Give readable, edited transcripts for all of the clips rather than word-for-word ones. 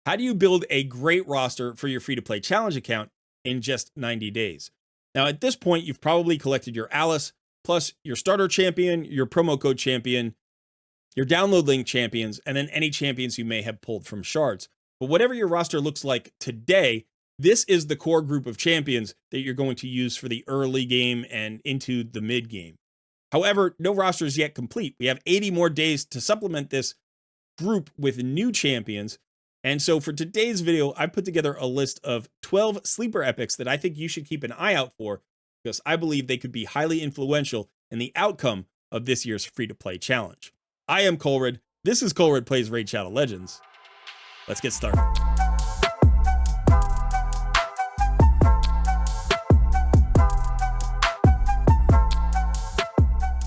How do you build a great roster for your free-to-play challenge account in just 90 days? Now, at this point, you've probably collected your Alice, plus your starter champion, your promo code champion, your download link champions, and then any champions you may have pulled from shards. But whatever your roster looks like today, this is the core group of champions that you're going to use for the early game and into the mid game. However, no roster is yet complete. We have 80 more days to supplement this group with new champions. And so for today's video, I put together a list of 12 sleeper epics that I think you should keep an eye out for, because I believe they could be highly influential in the outcome of this year's free-to-play challenge. I am Colred. This is Colred Plays Raid Shadow Legends. Let's get started.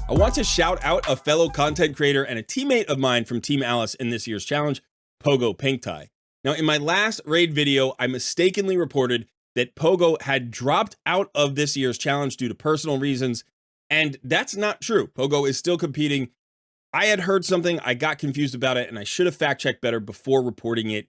I want to shout out a fellow content creator and a teammate of mine from Team Alice in this year's challenge, Pogo Pinktie. Now, in my last raid video, I mistakenly reported that Pogo had dropped out of this year's challenge due to personal reasons, and that's not true. Pogo is still competing. I had heard something, I got confused about it, and I should have fact-checked better before reporting it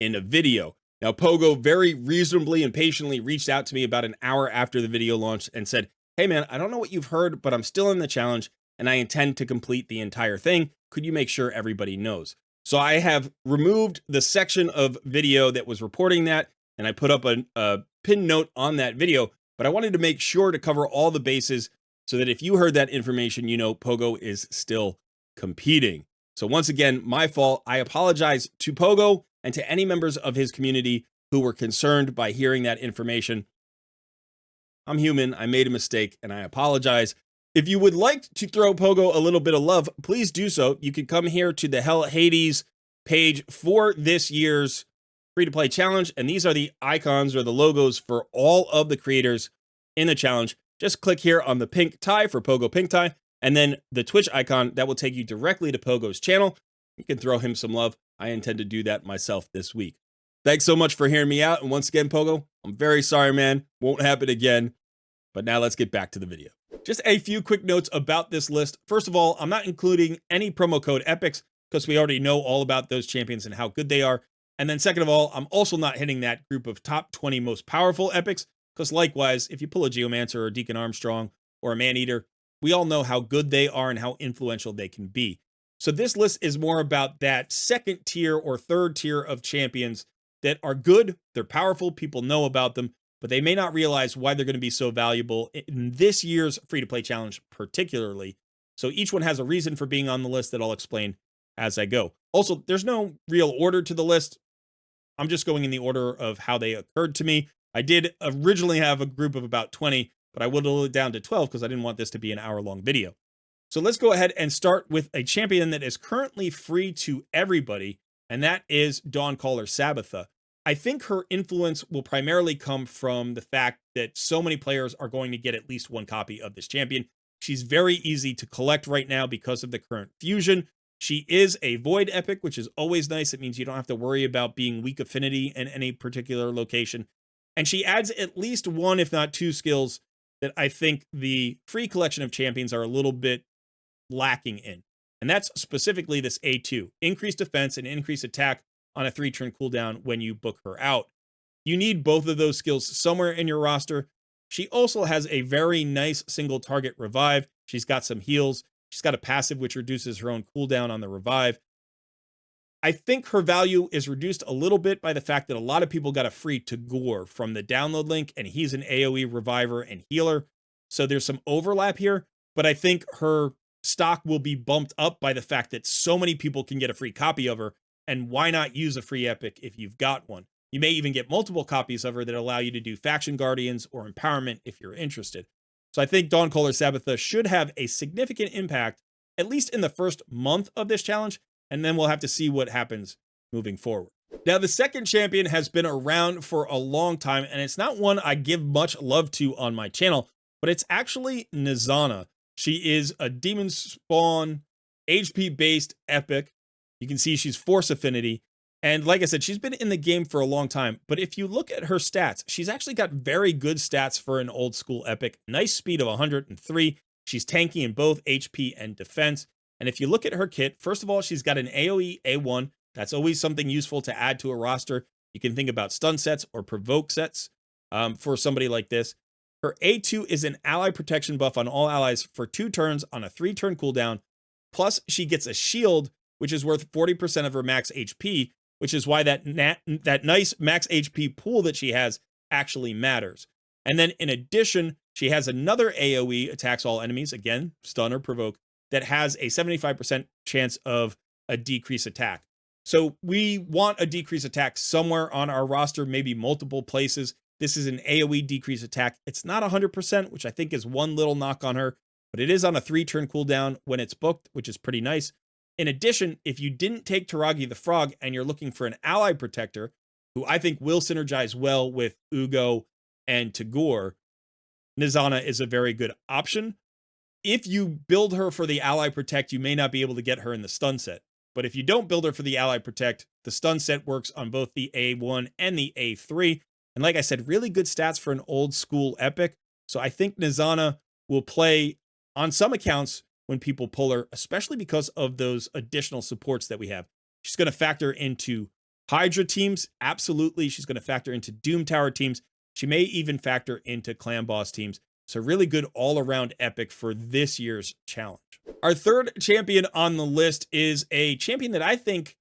in a video. Now, Pogo very reasonably and patiently reached out to me about an hour after the video launched and said, "Hey man, I don't know what you've heard, but I'm still in the challenge and I intend to complete the entire thing. Could you make sure everybody knows?" So I have removed the section of video that was reporting that, and I put up a pin note on that video, but I wanted to make sure to cover all the bases so that if you heard that information, you know Pogo is still competing. So once again, my fault. I apologize to Pogo and to any members of his community who were concerned by hearing that information. I'm human, I made a mistake, and I apologize. If you would like to throw Pogo a little bit of love, please do so. You can come here to the Hell Hades page for this year's free-to-play challenge, and these are the icons or the logos for all of the creators in the challenge. Just click here on the pink tie for Pogo Pinktie, and then the Twitch icon that will take you directly to Pogo's channel. You can throw him some love. I intend to do that myself this week. Thanks so much for hearing me out, and once again, Pogo, I'm very sorry, man. Won't happen again. But now let's get back to the video. Just a few quick notes about this list. First of all, I'm not including any promo code epics because we already know all about those champions and how good they are. And then second of all, I'm also not hitting that group of top 20 most powerful epics because likewise, if you pull a Geomancer or a Deacon Armstrong or a Maneater, we all know how good they are and how influential they can be. So this list is more about that second tier or third tier of champions that are good, they're powerful, people know about them, but they may not realize why they're going to be so valuable in this year's free-to-play challenge particularly. So each one has a reason for being on the list that I'll explain as I go. Also, there's no real order to the list. I'm just going in the order of how they occurred to me. I did originally have a group of about 20, but I whittled it down to 12 because I didn't want this to be an hour-long video. So let's go ahead and start with a champion that is currently free to everybody, and that is Donker Sabatha. I think her influence will primarily come from the fact that so many players are going to get at least one copy of this champion. She's very easy to collect right now because of the current fusion. She is a void epic, which is always nice. It means you don't have to worry about being weak affinity in any particular location. And she adds at least one, if not two skills that I think the free collection of champions are a little bit lacking in. And that's specifically this A2, increased defense and increased attack on a 3-turn cooldown when you book her out. You need both of those skills somewhere in your roster. She also has a very nice single target revive. She's got some heals. She's got a passive which reduces her own cooldown on the revive. I think her value is reduced a little bit by the fact that a lot of people got a free Tagore from the download link, and he's an AoE reviver and healer. So there's some overlap here, but I think her stock will be bumped up by the fact that so many people can get a free copy of her. And why not use a free epic if you've got one? You may even get multiple copies of her that allow you to do Faction Guardians or Empowerment if you're interested. So I think Donker Sabatha should have a significant impact, at least in the first month of this challenge, and then we'll have to see what happens moving forward. Now, the second champion has been around for a long time, and it's not one I give much love to on my channel, but it's actually Nisana. She is a Demon Spawn HP-based epic. You can see she's Force Affinity. And like I said, she's been in the game for a long time. But if you look at her stats, she's actually got very good stats for an old school epic. Nice speed of 103. She's tanky in both HP and defense. And if you look at her kit, first of all, she's got an AoE A1, That's always something useful to add to a roster. You can think about stun sets or provoke sets for somebody like this. Her A2 is an ally protection buff on all allies for 2 turns on a 3-turn cooldown. Plus, she gets a shield, which is worth 40% of her max HP, which is why that nice max HP pool that she has actually matters. And then in addition, she has another AoE, attacks all enemies, again, stun or provoke, that has a 75% chance of a decrease attack. So we want a decrease attack somewhere on our roster, maybe multiple places. This is an AoE decrease attack. It's not 100%, which I think is one little knock on her, but it is on a 3-turn cooldown when it's booked, which is pretty nice. In addition, if you didn't take Taragi the Frog and you're looking for an ally protector, who I think will synergize well with Ugo and Tagore, Nisana is a very good option. If you build her for the ally protect, you may not be able to get her in the stun set. But if you don't build her for the ally protect, the stun set works on both the A1 and the A3. And like I said, really good stats for an old school epic. So I think Nisana will play on some accounts when people pull her, especially because of those additional supports that we have. She's going to factor into Hydra teams. Absolutely. She's going to factor into Doom Tower teams. She may even factor into Clan Boss teams. So really good all-around epic for this year's challenge. Our third champion on the list is a champion that I think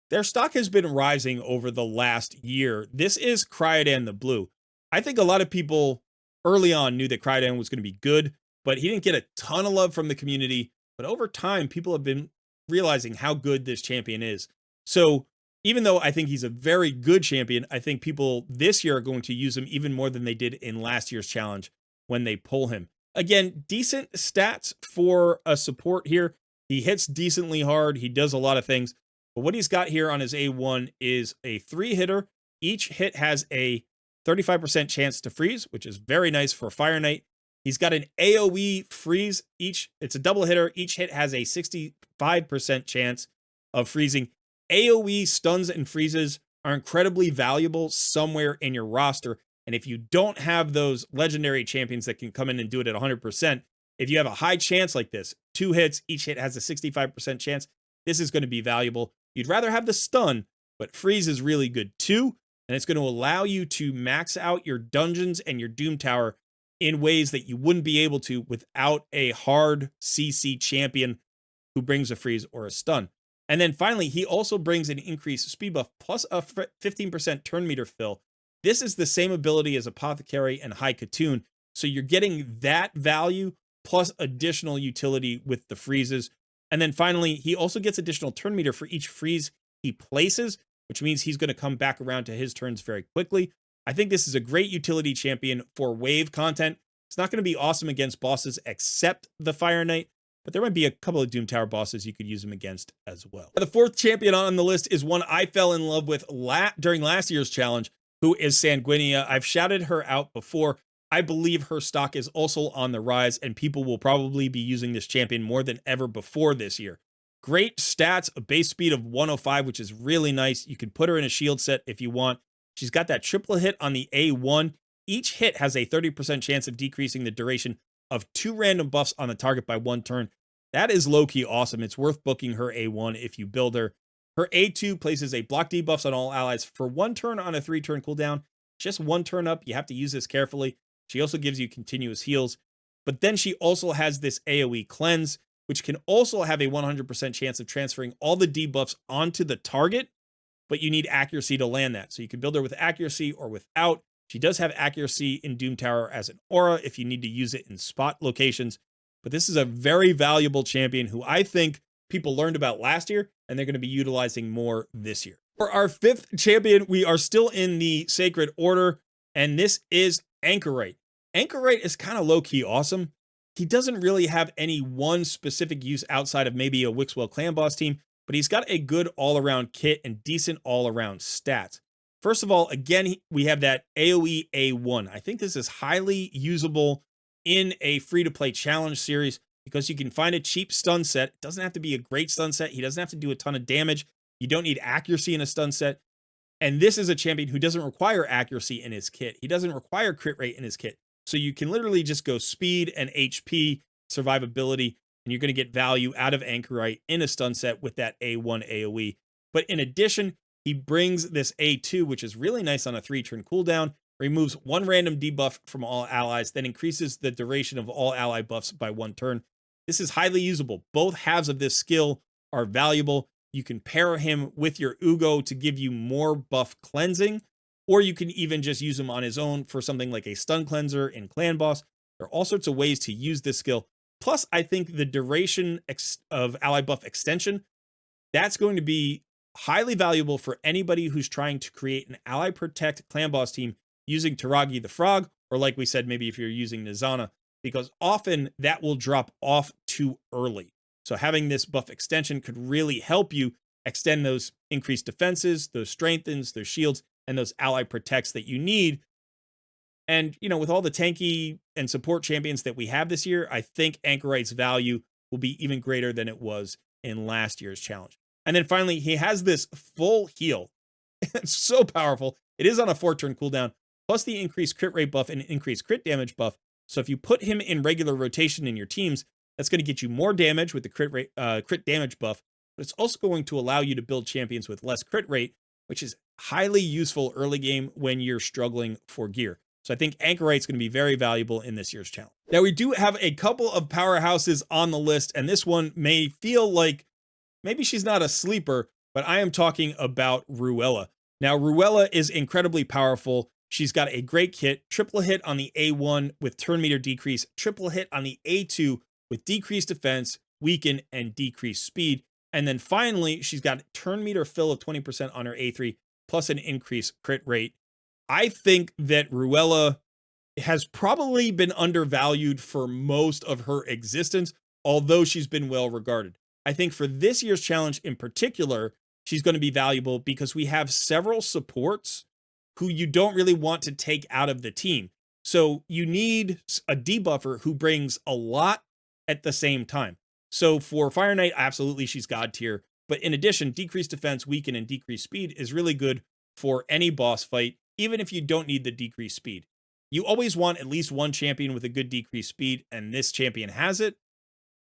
their stock has been rising over the last year. This is Cryodan the Blue. I think a lot of people early on knew that Cryodan was going to be good, but he didn't get a ton of love from the community. But over time, people have been realizing how good this champion is. So even though I think he's a very good champion, I think people this year are going to use him even more than they did in last year's challenge when they pull him. Again, decent stats for a support here. He hits decently hard. He does a lot of things. But what he's got here on his A1 is a 3-hitter. Each hit has a 35% chance to freeze, which is very nice for Fire Knight. He's got an AoE freeze. It's a double hitter. Each hit has a 65% chance of freezing. AoE stuns and freezes are incredibly valuable somewhere in your roster. And if you don't have those legendary champions that can come in and do it at 100%, if you have a high chance like this, 2 hits, each hit has a 65% chance, this is going to be valuable. You'd rather have the stun, but freeze is really good too. And it's going to allow you to max out your dungeons and your Doom Tower in ways that you wouldn't be able to without a hard CC champion who brings a freeze or a stun. And then finally, he also brings an increased speed buff plus a 15% turn meter fill. This is the same ability as Apothecary and High Katoon. So you're getting that value plus additional utility with the freezes. And then finally, he also gets additional turn meter for each freeze he places, which means he's going to come back around to his turns very quickly. I think this is a great utility champion for wave content. It's not going to be awesome against bosses except the Fire Knight, but there might be a couple of Doom Tower bosses you could use him against as well. The fourth champion on the list is one I fell in love with during last year's challenge, who is Sanguinia. I've shouted her out before. I believe her stock is also on the rise, and people will probably be using this champion more than ever before this year. Great stats, a base speed of 105, which is really nice. You can put her in a shield set if you want. She's got that triple hit on the A1. Each hit has a 30% chance of decreasing the duration of 2 random buffs on the target by 1 turn. That is low-key awesome. It's worth booking her A1 if you build her. Her A2 places a block debuffs on all allies for 1 turn on a 3-turn cooldown. Just 1 turn up. You have to use this carefully. She also gives you continuous heals. But then she also has this AoE cleanse, which can also have a 100% chance of transferring all the debuffs onto the target, but you need accuracy to land that. So you can build her with accuracy or without. She does have accuracy in Doom Tower as an aura if you need to use it in spot locations. But this is a very valuable champion who I think people learned about last year, and they're going to be utilizing more this year. For our 5th champion, we are still in the Sacred Order, and this is Anchorite. Anchorite is kind of low-key awesome. He doesn't really have any one specific use outside of maybe a Wixwell Clan Boss team, but he's got a good all-around kit and decent all-around stats. First of all, again, we have that AoE A1. I think this is highly usable in a free-to-play challenge series because you can find a cheap stun set. It doesn't have to be a great stun set. He doesn't have to do a ton of damage. You don't need accuracy in a stun set. And this is a champion who doesn't require accuracy in his kit. He doesn't require crit rate in his kit. So you can literally just go speed and HP, survivability, and you're going to get value out of Anchorite in a stun set with that A1 AoE. But in addition, he brings this A2, which is really nice on a 3-turn cooldown, removes 1 random debuff from all allies, then increases the duration of all ally buffs by 1 turn. This is highly usable. Both halves of this skill are valuable. You can pair him with your Ugo to give you more buff cleansing, or you can even just use him on his own for something like a stun cleanser in Clan Boss. There are all sorts of ways to use this skill. Plus, I think the duration of ally buff extension, that's going to be highly valuable for anybody who's trying to create an ally protect Clan Boss team using Taragi the Frog, or like we said, maybe if you're using Nisana, because often that will drop off too early. So having this buff extension could really help you extend those increased defenses, those strengthens, those shields, and those ally protects that you need. And, you know, with all the tanky and support champions that we have this year, I think Anchorite's value will be even greater than it was in last year's challenge. And then finally, he has this full heal. It's so powerful. It is on a 4-turn cooldown, plus the increased crit rate buff and increased crit damage buff. So if you put him in regular rotation in your teams, that's going to get you more damage with the crit damage buff, but it's also going to allow you to build champions with less crit rate, which is highly useful early game when you're struggling for gear. So I think Anchorite's going to be very valuable in this year's challenge. Now, we do have a couple of powerhouses on the list, and this one may feel like maybe she's not a sleeper, but I am talking about Rella. Now, Rella is incredibly powerful. She's got a great kit, triple hit on the A1 with turn meter decrease, triple hit on the A2 with decreased defense, weaken, and decreased speed. And then finally, she's got turn meter fill of 20% on her A3, plus an increased crit rate. I think that Rella has probably been undervalued for most of her existence, although she's been well regarded. I think for this year's challenge in particular, she's going to be valuable because we have several supports who you don't really want to take out of the team. So you need a debuffer who brings a lot at the same time. So for Fire Knight, absolutely she's God tier. But in addition, decreased defense, weaken, and decreased speed is really good for any boss fight, even if you don't need the decreased speed. You always want at least one champion with a good decreased speed, and this champion has it,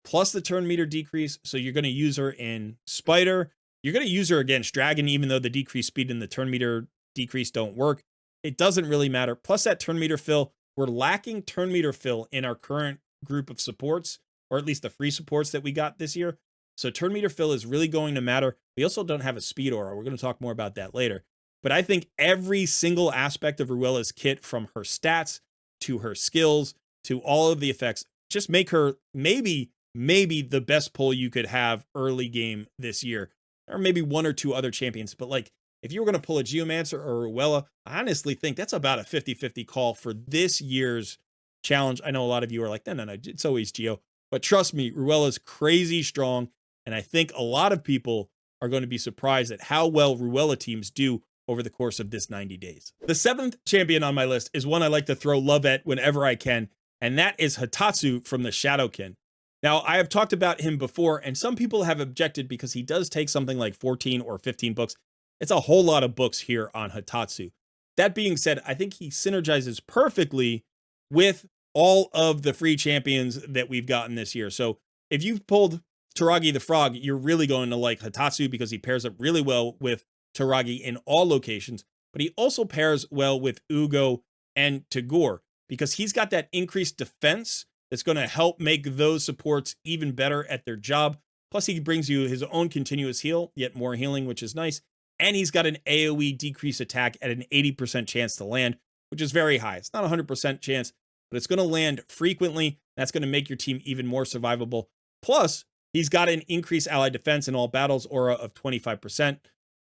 plus the turn meter decrease. So you're going to use her in Spider. You're going to use her against Dragon, even though the decreased speed and the turn meter decrease don't work. It doesn't really matter. Plus that turn meter fill. We're lacking turn meter fill in our current group of supports, or at least the free supports that we got this year. So turn meter fill is really going to matter. We also don't have a speed aura. We're going to talk more about that later. But I think every single aspect of Rella's kit, from her stats to her skills to all of the effects, just make her maybe the best pull you could have early game this year. Or maybe one or two other champions. But like, if you were going to pull a Geomancer or Rella, I honestly think that's about a 50-50 call for this year's challenge. I know a lot of you are like, no, it's always Geo. But trust me, Rella's crazy strong. And I think a lot of people are going to be surprised at how well Rella teams do over the course of this 90 days. The 7th champion on my list is one I like to throw love at whenever I can, and that is Hassu from the Shadowkin. Now, I have talked about him before, and some people have objected because he does take something like 14 or 15 books. It's a whole lot of books here on Hassu. That being said, I think he synergizes perfectly with all of the free champions that we've gotten this year. So if you've pulled Taragi the Frog, you're really going to like Hassu because he pairs up really well with Taragi in all locations, but he also pairs well with Ugo and Tagore because he's got that increased defense that's going to help make those supports even better at their job. Plus, he brings you his own continuous heal, yet more healing, which is nice. And he's got an AoE decrease attack at an 80% chance to land, which is very high. It's not a 100% chance, but it's going to land frequently. That's going to make your team even more survivable. Plus, he's got an increased ally defense in all battles aura of 25%.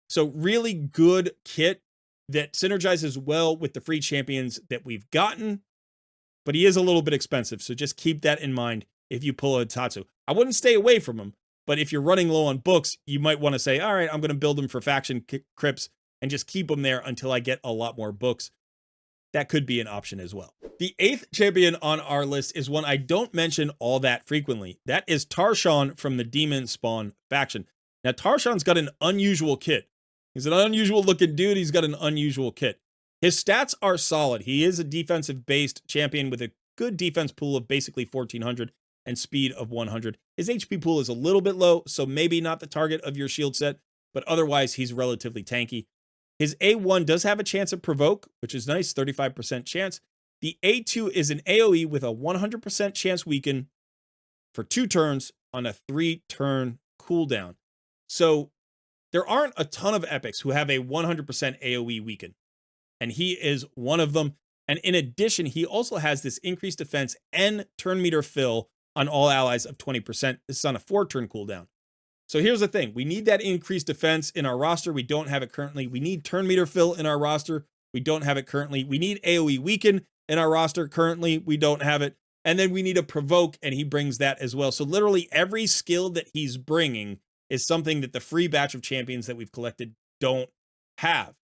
So really good kit that synergizes well with the free champions that we've gotten, but he is a little bit expensive. So just keep that in mind if you pull a Hassu. I wouldn't stay away from him, but if you're running low on books, you might want to say, all right, I'm going to build him for faction crypts and just keep him there until I get a lot more books. That could be an option as well. The 8th champion on our list is one I don't mention all that frequently. That is Taron from the Demon Spawn faction. Now, Tarshan's got an unusual kit. He's an unusual looking dude. He's got an unusual kit. His stats are solid. He is a defensive based champion with a good defense pool of basically 1400 and speed of 100. His HP pool is a little bit low, so maybe not the target of your shield set, but otherwise he's relatively tanky. His A1 does have a chance of provoke, which is nice, 35% chance. The A2 is an AoE with a 100% chance weaken for 2 turns on a 3-turn cooldown. So there aren't a ton of epics who have a 100% AoE weaken, and he is one of them. And in addition, he also has this increased defense and turn meter fill on all allies of 20%. This is on a 4-turn cooldown. So here's the thing. We need that increased defense in our roster. We don't have it currently. We need turn meter fill in our roster. We don't have it currently. We need AoE weaken in our roster. Currently, we don't have it. And then we need a provoke, and he brings that as well. So literally every skill that he's bringing is something that the free batch of champions that we've collected don't have.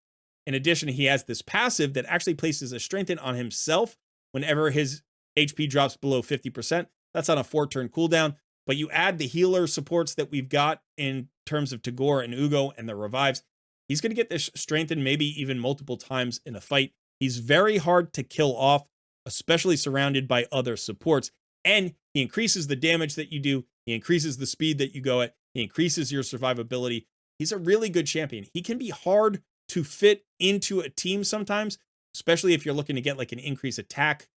In addition, he has this passive that actually places a strengthen on himself whenever his HP drops below 50%. That's on a 4-turn cooldown. But you add the healer supports that we've got in terms of Tagore and Ugo and the revives. He's going to get this strengthened maybe even multiple times in a fight. He's very hard to kill off, especially surrounded by other supports. And he increases the damage that you do. He increases the speed that you go at. He increases your survivability. He's a really good champion. He can be hard to fit into a team sometimes, especially if you're looking to get like an increased attack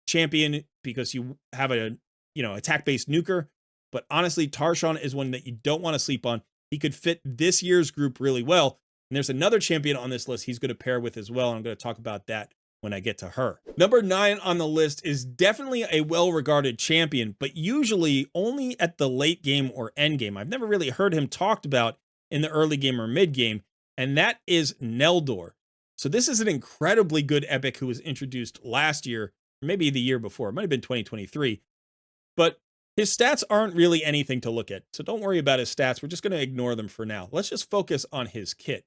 champion because you have a, attack-based nuker. But honestly, Tarshan is one that you don't want to sleep on. He could fit this year's group really well. And there's another champion on this list he's going to pair with as well. And I'm going to talk about that when I get to her. Number 9 on the list is definitely a well-regarded champion, but usually only at the late game or end game. I've never really heard him talked about in the early game or mid game, and that is Neor. So this is an incredibly good epic who was introduced last year, or maybe the year before. It might have been 2023. But his stats aren't really anything to look at, so don't worry about his stats. We're just going to ignore them for now. Let's just focus on his kit.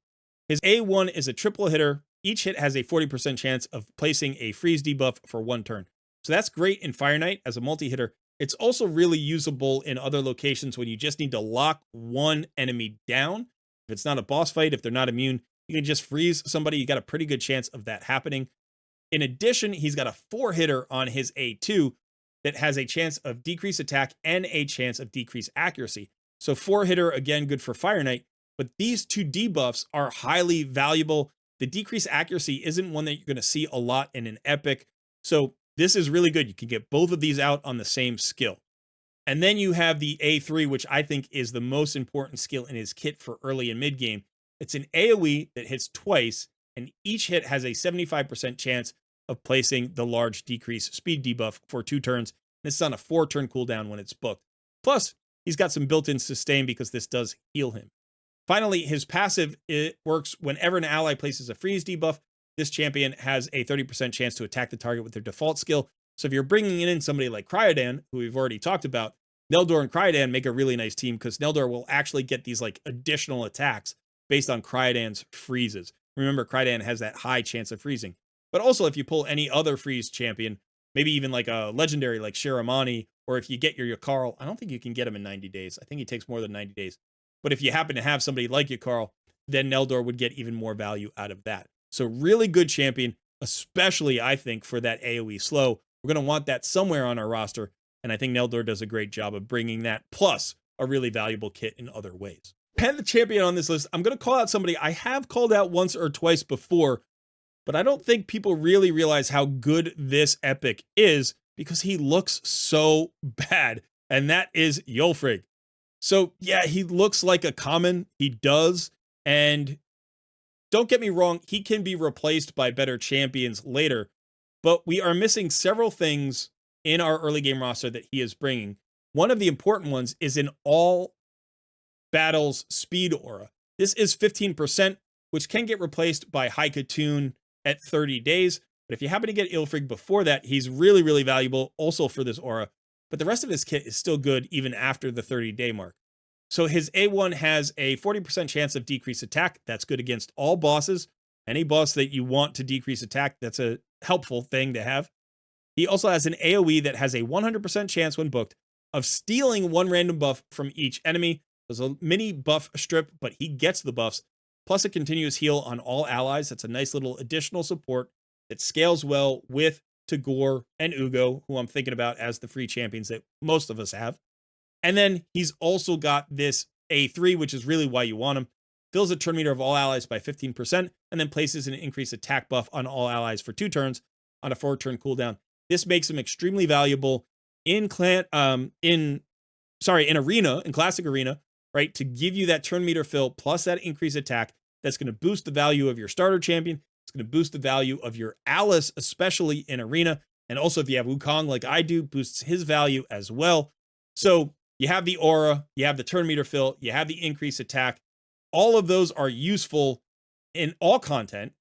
His A1 is a triple hitter. Each hit has a 40% chance of placing a freeze debuff for 1 turn. So that's great in Fire Knight as a multi-hitter. It's also really usable in other locations when you just need to lock one enemy down. If it's not a boss fight, if they're not immune, you can just freeze somebody. You got a pretty good chance of that happening. In addition, he's got a 4-hitter on his A2, that has a chance of decreased attack and a chance of decreased accuracy. So 4-hitter, again, good for Fire Knight, but these 2 debuffs are highly valuable. The decreased accuracy isn't one that you're going to see a lot in an epic. So this is really good. You can get both of these out on the same skill. And then you have the A3, which I think is the most important skill in his kit for early and mid game. It's an AoE that hits twice, and each hit has a 75% chance of placing the large decrease speed debuff for 2 turns. This is on a 4-turn cooldown when it's booked. Plus, he's got some built-in sustain because this does heal him. Finally, his passive, it works whenever an ally places a freeze debuff. This champion has a 30% chance to attack the target with their default skill. So if you're bringing in somebody like Cryodan, who we've already talked about, Neldor and Cryodan make a really nice team because Neldor will actually get these like additional attacks based on Cryodan's freezes. Remember, Cryodan has that high chance of freezing. But also, if you pull any other freeze champion, maybe even like a legendary like Shiramani, or if you get your Yakarl, I don't think you can get him in 90 days. I think he takes more than 90 days. But if you happen to have somebody like Yakarl, then Neldor would get even more value out of that. So really good champion, especially I think for that AoE slow. We're going to want that somewhere on our roster, and I think Neldor does a great job of bringing that, plus a really valuable kit in other ways. And the champion on this list, I'm going to call out somebody I have called out once or twice before, but I don't think people really realize how good this epic is because he looks so bad, and that is Yulfrig. So yeah, he looks like a common, he does, and don't get me wrong, he can be replaced by better champions later, but we are missing several things in our early game roster that he is bringing. One of the important ones is an all battles speed aura. This is 15%, which can get replaced by Haikatun at 30 days. But if you happen to get Ylfrig before that, he's really, really valuable also for this aura. But the rest of his kit is still good even after the 30-day mark. So his A1 has a 40% chance of decreased attack. That's good against all bosses. Any boss that you want to decrease attack, that's a helpful thing to have. He also has an AoE that has a 100% chance when booked of stealing 1 random buff from each enemy. There's a mini buff strip, but he gets the buffs, plus a continuous heal on all allies. That's a nice little additional support that scales well with Tagore and Ugo, who I'm thinking about as the free champions that most of us have. And then he's also got this A3, which is really why you want him. fills the turn meter of all allies by 15%, and then places an increased attack buff on all allies for 2 turns on a 4-turn cooldown. This makes him extremely valuable in arena, in classic arena, right? To give you that turn meter fill plus that increased attack. That's going to boost the value of your starter champion. It's going to boost the value of your Alice, especially in arena. And also if you have Wukong like I do, boosts his value as well. So you have the aura, you have the turn meter fill, you have the increased attack. All of those are useful in all content,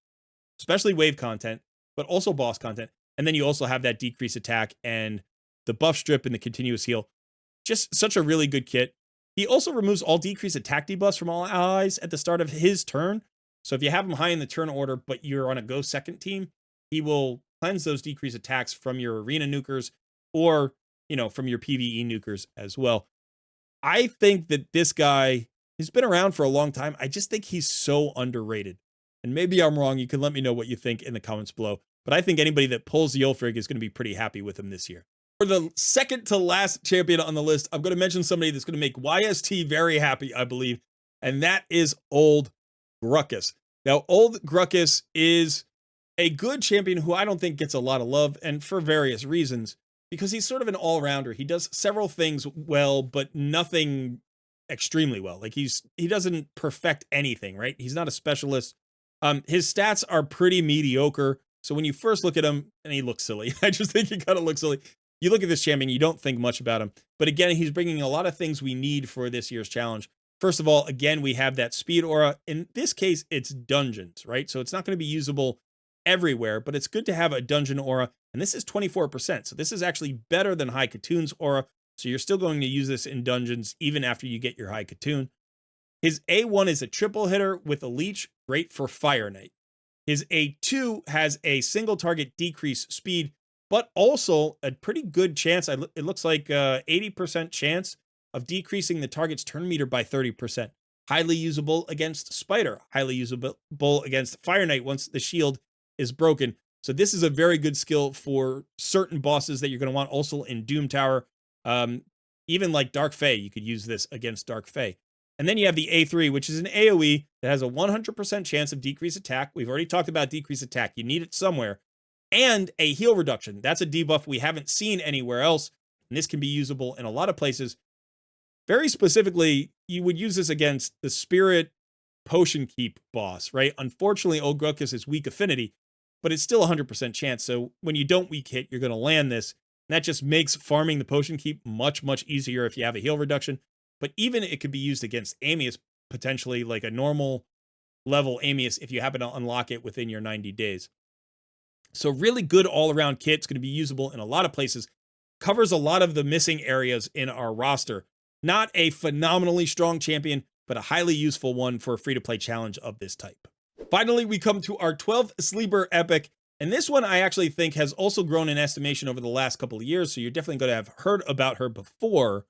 especially wave content, but also boss content. And then you also have that decreased attack and the buff strip and the continuous heal. Just such a really good kit. He also removes all decreased attack debuffs from all allies at the start of his turn. So if you have him high in the turn order, but you're on a go second team, he will cleanse those decreased attacks from your arena nukers or, from your PvE nukers as well. I think that this guy has been around for a long time. I just think he's so underrated. And maybe I'm wrong. You can let me know what you think in the comments below. But I think anybody that pulls the Ulfrig is going to be pretty happy with him this year. For the second to last champion on the list, I'm going to mention somebody that's going to make YST very happy, I believe. And that is Old Ruckus. Now, Old Ruckus is a good champion who I don't think gets a lot of love, and for various reasons, because he's sort of an all-rounder. He does several things well, but nothing extremely well. Like he doesn't perfect anything, right? He's not a specialist. His stats are pretty mediocre. So when you first look at him, and he looks silly, I just think he kind of looks silly. You look at this champion, you don't think much about him. But again, he's bringing a lot of things we need for this year's challenge. First of all, again, we have that speed aura. In this case, it's dungeons, right? So it's not going to be usable everywhere, but it's good to have a dungeon aura. And this is 24%. So this is actually better than High Katoon's aura. So you're still going to use this in dungeons even after you get your High Katoon. His A1 is a triple hitter with a leech, great for Fire Knight. His A2 has a single target decrease speed, but also a pretty good chance. It looks like 80% chance of decreasing the target's turn meter by 30%. Highly usable against Spider, highly usable against Fire Knight once the shield is broken. So this is a very good skill for certain bosses that you're going to want also in Doom Tower. Even like Dark Fae, you could use this against Dark Fae. And then you have the A3, which is an AoE that has a 100% chance of decreased attack. We've already talked about decreased attack. You need it somewhere. And a heal reduction. That's a debuff we haven't seen anywhere else. And this can be usable in a lot of places. Very specifically, you would use this against the Spirit Potion Keep boss, right? Unfortunately, Old Ruckus is weak affinity, but it's still a 100% chance. So when you don't weak hit, you're going to land this. And that just makes farming the Potion Keep much, much easier if you have a heal reduction. But even it could be used against Amius, potentially like a normal level Amius if you happen to unlock it within your 90 days. So really good all-around kit. It's going to be usable in a lot of places. Covers a lot of the missing areas in our roster. Not a phenomenally strong champion, but a highly useful one for a free-to-play challenge of this type. Finally, we come to our 12th sleeper epic. And this one I actually think has also grown in estimation over the last couple of years. So you're definitely going to have heard about her before.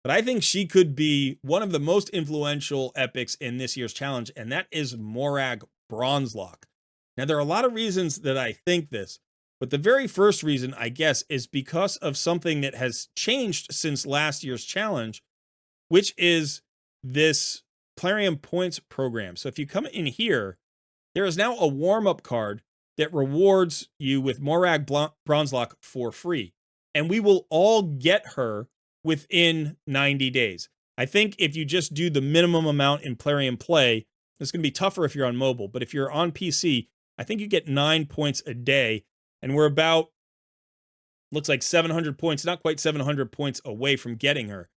But I think she could be one of the most influential epics in this year's challenge, and that is Morag Bronzelock. Now, there are a lot of reasons that I think this, but the very first reason, I guess, is because of something that has changed since last year's challenge, which is this Plarium Points program. So if you come in here, there is now a warm-up card that rewards you with Morag Bronzelock for free. And we will all get her within 90 days. I think if you just do the minimum amount in Plarium Play, it's going to be tougher if you're on mobile. But if you're on PC, I think you get 9 points a day. And we're about, looks like 700 points, not quite 700 points away from getting her.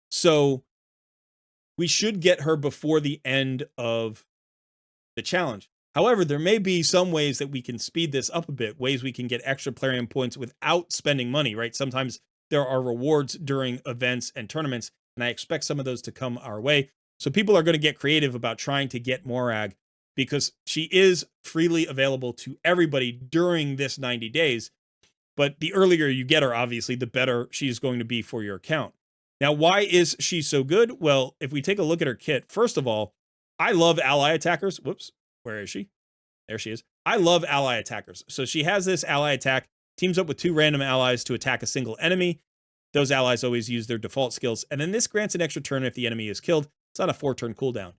So we should get her before the end of the challenge. However, there may be some ways that we can speed this up a bit, ways we can get extra Plarium points without spending money, right? Sometimes there are rewards during events and tournaments, and I expect some of those to come our way. So people are going to get creative about trying to get Morag because she is freely available to everybody during this 90 days. But the earlier you get her, obviously, the better she's going to be for your account. Now, why is she so good? Well, if we take a look at her kit, first of all, I love ally attackers. Whoops, where is she? There she is. I love ally attackers. So she has this ally attack, teams up with 2 random allies to attack a single enemy. Those allies always use their default skills. And then this grants an extra turn if the enemy is killed. It's on a 4-turn cooldown.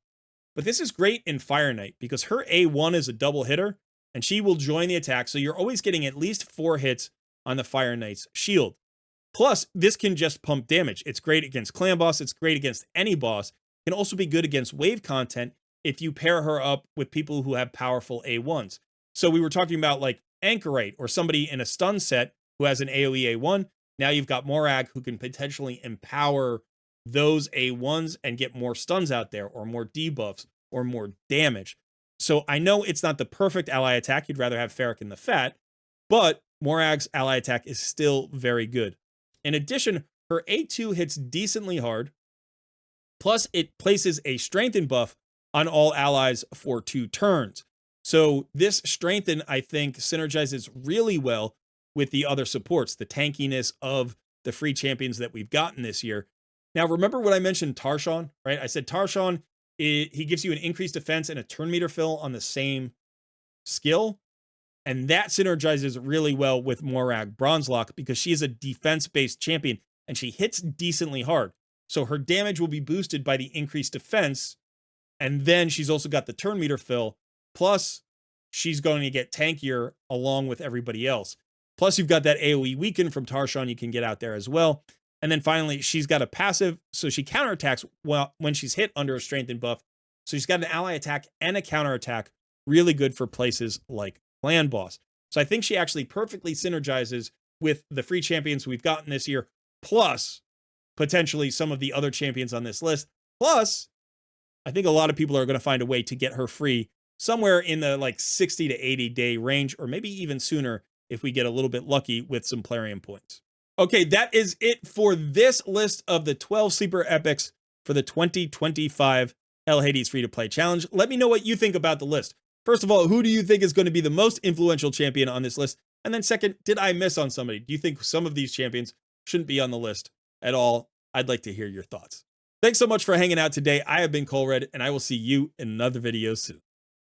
But this is great in Fire Knight because her A1 is a double hitter and she will join the attack. So you're always getting at least 4 hits on the Fire Knight's shield. Plus, this can just pump damage. It's great against clan boss. It's great against any boss. It can also be good against wave content if you pair her up with people who have powerful A1s. So we were talking about like Anchorite or somebody in a stun set who has an AoE A1. Now you've got Morag who can potentially empower those A1s and get more stuns out there or more debuffs or more damage. So I know it's not the perfect ally attack. You'd rather have Ferric in the Fat, but Morag's ally attack is still very good. In addition, her A2 hits decently hard. Plus, it places a strengthen buff on all allies for 2 turns. So this strengthen, I think, synergizes really well with the other supports, the tankiness of the free champions that we've gotten this year. Now, remember when I mentioned Taron, right? I said Taron, he gives you an increased defense and a turn meter fill on the same skill. And that synergizes really well with Morag Bronzelock because she is a defense-based champion and she hits decently hard. So her damage will be boosted by the increased defense. And then she's also got the turn meter fill. Plus, she's going to get tankier along with everybody else. Plus, you've got that AoE weaken from Taron you can get out there as well. And then finally, she's got a passive, so she counterattacks when she's hit under a strengthen buff. So she's got an ally attack and a counterattack, really good for places like clan boss. So I think she actually perfectly synergizes with the free champions we've gotten this year, plus potentially some of the other champions on this list. Plus, I think a lot of people are going to find a way to get her free somewhere in the like 60 to 80 day range, or maybe even sooner if we get a little bit lucky with some Plarium points. Okay, that is it for this list of the 12 sleeper epics for the 2025 El Hades free-to-play challenge. Let me know what you think about the list. First of all, who do you think is going to be the most influential champion on this list? And then second, did I miss on somebody? Do you think some of these champions shouldn't be on the list at all? I'd like to hear your thoughts. Thanks so much for hanging out today. I have been Colred, and I will see you in another video soon.